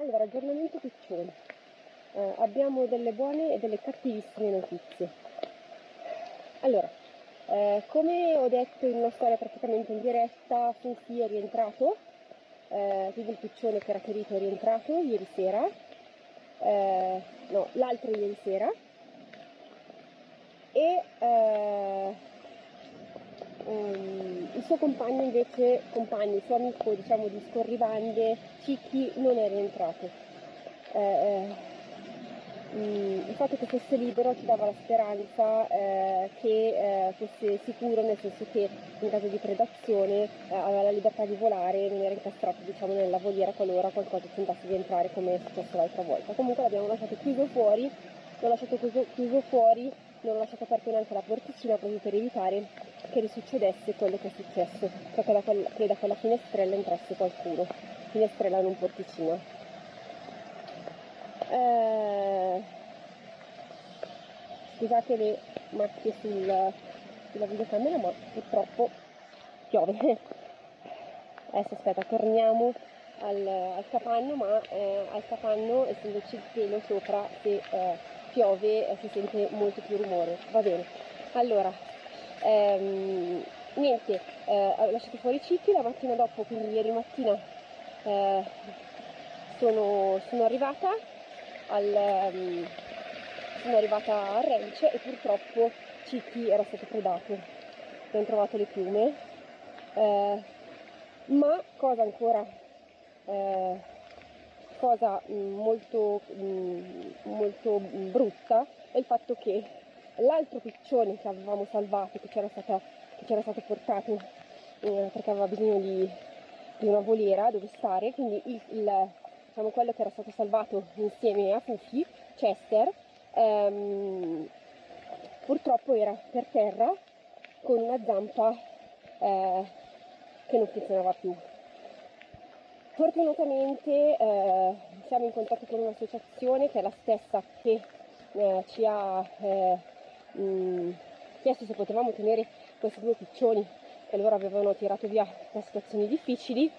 Allora, aggiornamento piccioni. Abbiamo delle buone e delle cattivissime notizie. Allora, come ho detto in una storia praticamente in diretta, Fufi è rientrato, quindi il piccione che era ferito è rientrato ieri sera, no, l'altro ieri sera, e il suo compagno invece, il suo amico diciamo di scorribande, Cicchi, non è rientrato. Il fatto che fosse libero ci dava la speranza che fosse sicuro, nel senso che in caso di predazione aveva la libertà di volare e non era incastrato diciamo nella voliera qualora qualcosa tentasse di entrare come è successo l'altra volta. Comunque l'abbiamo lasciato chiuso fuori, l'ho lasciato chiuso fuori, non ho lasciato aperto neanche la porticina proprio per evitare che risuccedesse quello che è successo, cioè che da quella finestrella entrasse qualcuno, finestrella non porticina. Scusate le macchie sulla videocamera, ma purtroppo piove. Adesso aspetta, torniamo al capanno, ma al capanno, essendoci il telo sopra, se piove si sente molto più rumore. Va bene. Allora, niente, ho lasciato fuori i cicchi la mattina dopo, quindi ieri mattina sono arrivata sono arrivata a Rence e purtroppo Cicchi era stato predato. Abbiamo trovato le piume, ma cosa ancora molto brutta è il fatto che l'altro piccione che avevamo salvato, che c'era stato portato perché aveva bisogno di una voliera dove stare, quindi diciamo quello che era stato salvato insieme a Fufi, Chester, purtroppo era per terra con una zampa che non funzionava più. Fortunatamente siamo in contatto con un'associazione che è la stessa che ci ha chiesto se potevamo tenere questi due piccioni che loro avevano tirato via da situazioni difficili,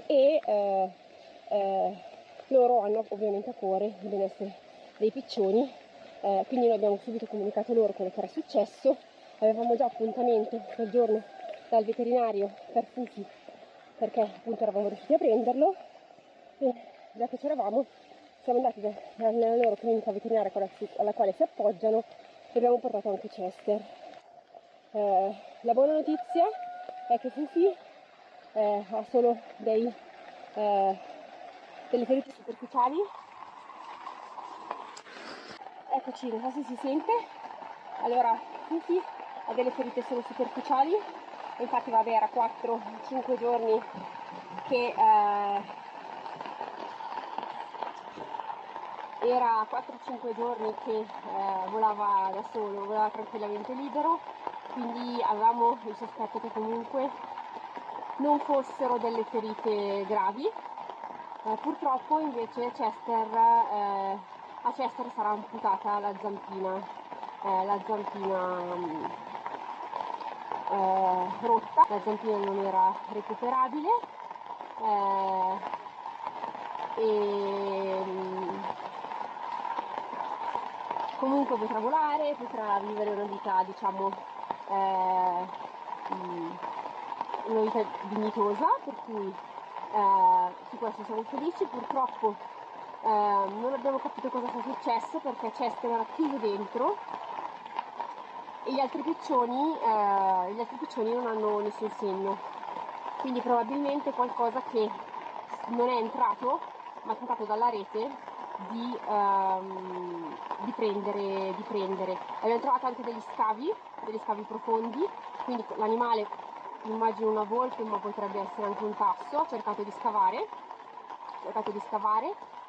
e loro hanno ovviamente a cuore il benessere dei piccioni, quindi noi abbiamo subito comunicato loro quello che era successo. Avevamo già appuntamento quel giorno dal veterinario per Fufi, perché appunto eravamo riusciti a prenderlo, e già che c'eravamo siamo andati nella loro clinica veterinaria alla quale si appoggiano e abbiamo portato anche Chester. La buona notizia è che Fufi ha solo delle ferite superficiali. Eccoci, non so se si sente. Allora, Fufi ha delle ferite solo superficiali, infatti vabbè, era 4-5 giorni che volava da solo, volava tranquillamente libero, quindi avevamo il sospetto che comunque non fossero delle ferite gravi. Purtroppo invece a Chester sarà amputata la zampina rotta, la zampina non era recuperabile, e comunque potrà volare, potrà vivere una vita diciamo una vita dignitosa, per cui su questo siamo felici. Purtroppo non abbiamo capito cosa sia successo, perché Chester era chiuso dentro e gli altri piccioni non hanno nessun segno, quindi probabilmente qualcosa che non è entrato ma è tentato dalla rete di prendere. Abbiamo trovato anche degli scavi profondi, quindi l'animale, immagino una volpe, ma potrebbe essere anche un tasso, ha cercato di scavare,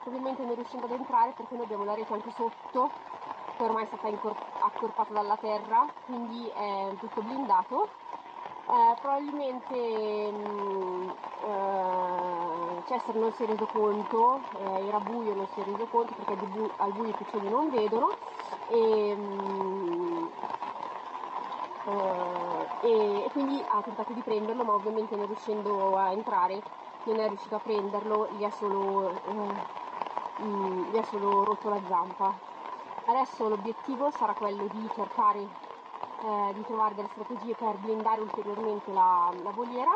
probabilmente non riuscendo ad entrare perché noi abbiamo la rete anche sotto, che ormai è stata accorpata dalla terra, quindi è tutto blindato. Probabilmente Chester non si è reso conto, era buio, non si è reso conto perché al buio i piccioni non vedono, e quindi ha tentato di prenderlo, ma ovviamente non riuscendo a entrare non è riuscito a prenderlo, gli ha solo rotto la zampa. Adesso l'obiettivo sarà quello di cercare di trovare delle strategie per blindare ulteriormente la voliera,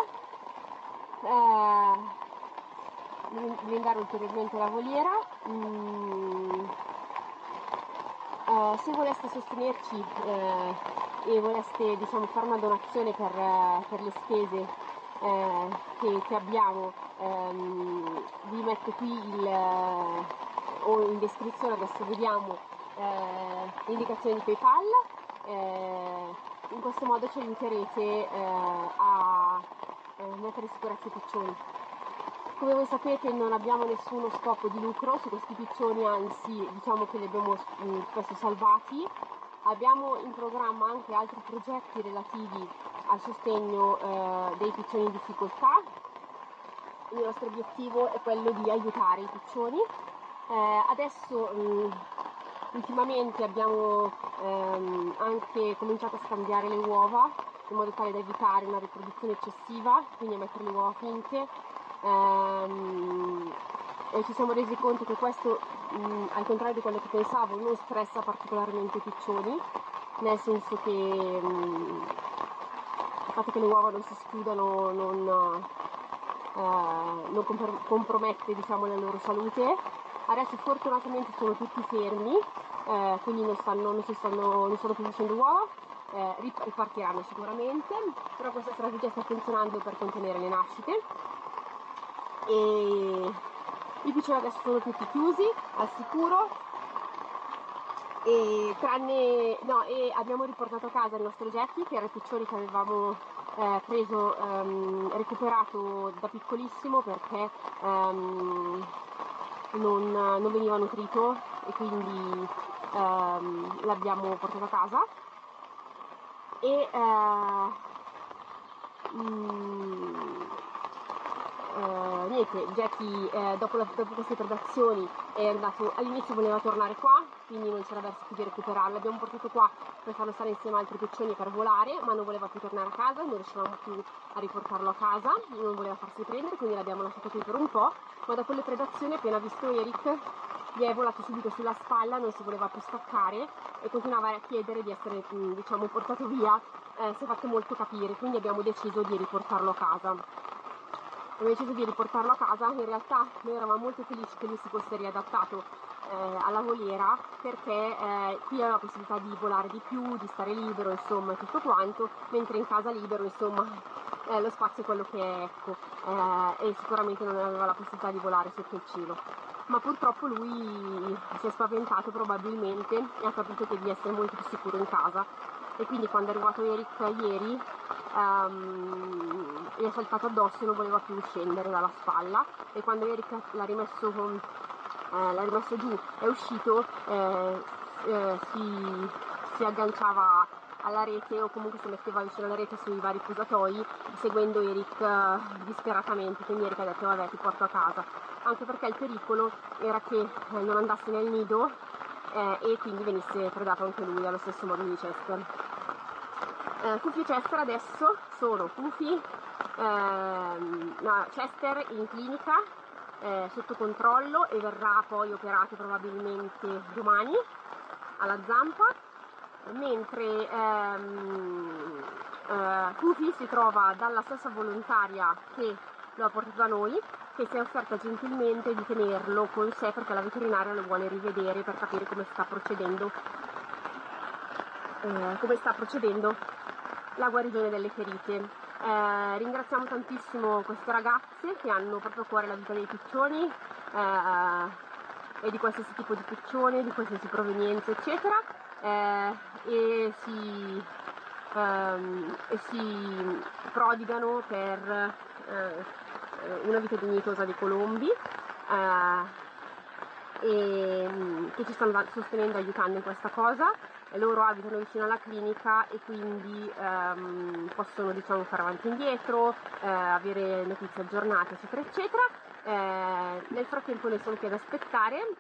se voleste sostenerci e voleste, diciamo, fare una donazione per le spese che abbiamo, vi metto qui o in descrizione, adesso vediamo l'indicazione di PayPal. In questo modo ci aiuterete a mettere in sicurezza i piccioni. Come voi sapete non abbiamo nessuno scopo di lucro su questi piccioni, anzi diciamo che li abbiamo spesso salvati. Abbiamo in programma anche altri progetti relativi al sostegno dei piccioni in difficoltà. Il nostro obiettivo è quello di aiutare i piccioni. Adesso ultimamente abbiamo anche cominciato a scambiare le uova in modo tale da evitare una riproduzione eccessiva, quindi a mettere le uova finche. E ci siamo resi conto che questo, al contrario di quello che pensavo, non stressa particolarmente i piccioni, nel senso che il fatto che le uova non si schiudano non compromette, diciamo, la loro salute. Adesso fortunatamente sono tutti fermi, quindi non stanno producendo uova, ripartiranno sicuramente, però questa strategia sta funzionando per contenere le nascite. E i piccioni adesso sono tutti chiusi al sicuro, e abbiamo riportato a casa il nostro Jackie, che era il piccione che avevamo recuperato da piccolissimo, perché non veniva nutrito, e quindi l'abbiamo portato a casa. E niente, Jackie dopo queste predazioni è andato, all'inizio voleva tornare qua, quindi non c'era verso più di recuperarlo. L'abbiamo portato qua per farlo stare insieme a altri piccioni per volare, ma non voleva più tornare a casa, non riuscivamo più a riportarlo a casa, non voleva farsi prendere, quindi l'abbiamo lasciato qui per un po', ma dopo le predazioni, appena visto Eric, gli è volato subito sulla spalla, non si voleva più staccare e continuava a chiedere di essere, diciamo, portato via. Si è fatto molto capire, quindi abbiamo deciso di riportarlo a casa. In realtà noi eravamo molto felici che lui si fosse riadattato alla voliera, perché qui aveva la possibilità di volare di più, di stare libero, insomma, tutto quanto, mentre in casa libero, insomma, lo spazio è quello che è, ecco, e sicuramente non aveva la possibilità di volare sotto il cielo. Ma purtroppo lui si è spaventato probabilmente e ha capito che di essere molto più sicuro in casa, e quindi quando è arrivato Eric ieri gli è saltato addosso e non voleva più scendere dalla spalla, e quando Eric l'ha rimesso giù, è uscito, si agganciava alla rete, o comunque si metteva vicino alla rete sui vari posatoi, seguendo Eric disperatamente. Quindi Eric ha detto: vabbè, ti porto a casa, anche perché il pericolo era che non andasse nel nido e quindi venisse predato anche lui, allo stesso modo di Chester. Fufi e Chester adesso sono Chester in clinica, sotto controllo, e verrà poi operato probabilmente domani alla zampa, mentre Fufi si trova dalla stessa volontaria che lo ha portato da noi, che si è offerta gentilmente di tenerlo con sé perché la veterinaria lo vuole rivedere per capire come sta procedendo la guarigione delle ferite. Ringraziamo tantissimo queste ragazze che hanno proprio a cuore la vita dei piccioni e di qualsiasi tipo di piccione, di qualsiasi provenienza, eccetera, e si prodigano per una vita dignitosa dei colombi, e che ci stanno sostenendo e aiutando in questa cosa. Loro abitano vicino alla clinica e quindi possono, diciamo, fare avanti e indietro, avere notizie aggiornate, eccetera eccetera. Nel frattempo noi siamo qui ad aspettare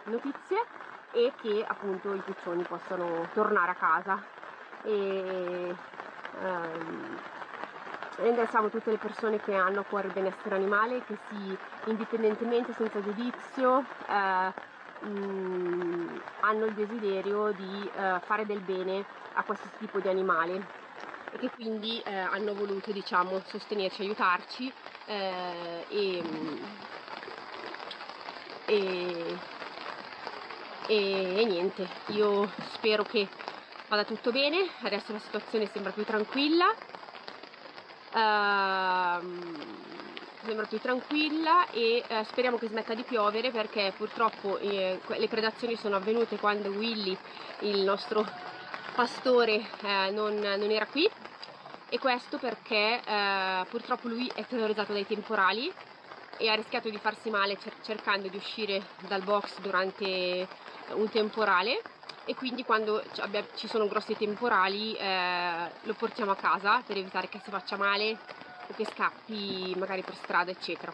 notizie e che appunto i piccioni possano tornare a casa. E Ringraziamo tutte le persone che hanno a cuore il benessere animale, che indipendentemente, senza giudizio, hanno il desiderio di fare del bene a questo tipo di animali e che quindi hanno voluto, diciamo, sostenerci, aiutarci e niente, io spero che vada tutto bene. Adesso la situazione sembra più tranquilla. E speriamo che smetta di piovere, perché purtroppo le predazioni sono avvenute quando Willy, il nostro pastore, non era qui, e questo perché purtroppo lui è terrorizzato dai temporali e ha rischiato di farsi male cercando di uscire dal box durante un temporale, e quindi quando ci sono grossi temporali lo portiamo a casa per evitare che si faccia male o che scappi magari per strada, eccetera.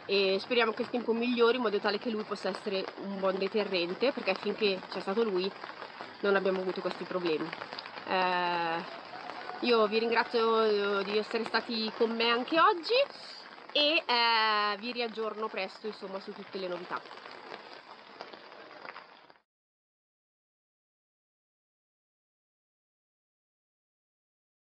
E speriamo che il tempo migliori in modo tale che lui possa essere un buon deterrente, perché finché c'è stato lui non abbiamo avuto questi problemi. Io vi ringrazio di essere stati con me anche oggi e vi riaggiorno presto, insomma, su tutte le novità.